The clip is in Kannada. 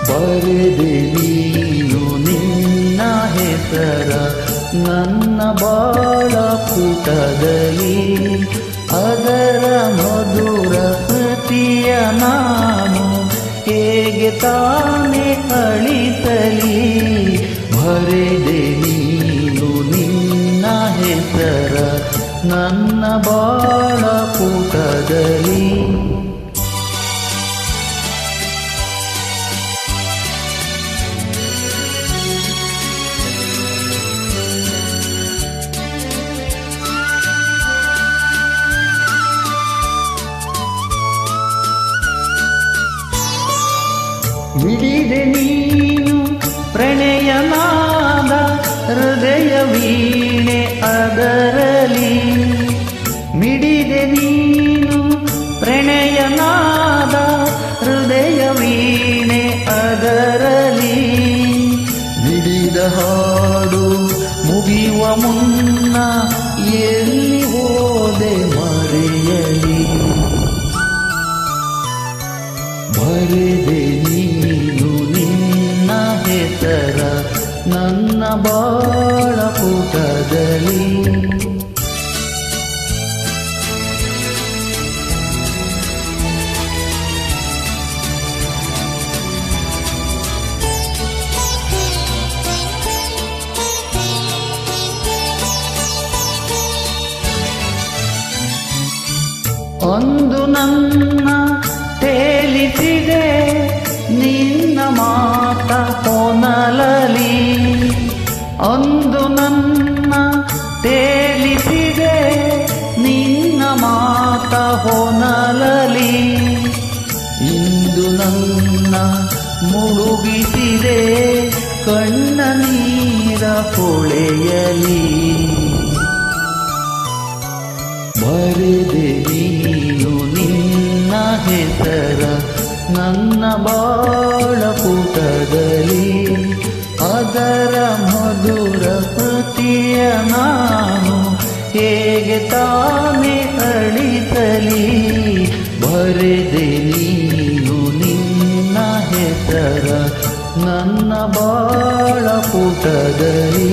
ಬರೆದೆ ನೀನು ನಿನ್ನ ಹೆಸರ ನನ್ನ ಬಾಳ ಪುಟದಲ್ಲಿ, ಅದರ ಮಧುರ ಸ್ಮೃತಿಯ ನಾನು ಹೇಗೆ ತಾನೇ ಅಳಿಸಲಿ. ಬರೆದೆ ನೀನು ನಿನ್ನ ಹೆಸರ ನನ್ನ ಬಾಳ ಪುಟದಲ್ಲಿ. ಮಿಡಿದೆ ನೀನು ಪ್ರಣಯನಾದ ಹೃದಯ ವೀಣೆ ಅದರಲಿ, ಮಿಡಿದೆ ನೀನು ಪ್ರಣಯನಾದ ಹೃದಯ ವೀಣೆ ಅದರಲಿ. ಮಿಡಿದ ಹಾಡು ಮುಗಿಯುವ ಮುನ್ನ ಎಲ್ಲಿ ಹೋದೆ ಮರೆಯಲಿ. ಬರೆದೆ ನೀನು ನಿನ್ನ ಹೆಸರ ನನ್ನ ಬಾಳ ಪುಟದಲ್ಲಿ. ಒಂದು ನನ್ನ ತೇಲಿಸಿದೆ ನಿನ್ನ ಮಾತ ಹೊನಲಲಿ, ಒಂದು ನನ್ನ ತೇಲಿಸಿದೆ ನಿನ್ನ ಮಾತ ಹೊನಲಲಿ. ಇಂದು ನನ್ನ ಮುಳುಗಿಸಿದೆ ಕಣ್ಣ ನೀರ ಹೊಳೆಯಲಿ. ಬರೆದೆ ನೀನು ನಿನ್ನ ಹೆಸರ ನನ್ನ ಬಾಳ ಪುಟದಲ್ಲಿ, ಅದರ ಮಧುರ ಸ್ಮೃತಿಯ ನಾನು ಹೇಗೆ ತಾನೇ ಅಳಿಸಲಿ. ಬರೆದೆ ನೀನು ನಿನ್ನ ಹೆಸರ ನನ್ನ ಬಾಳ ಪುಟದಲ್ಲಿ.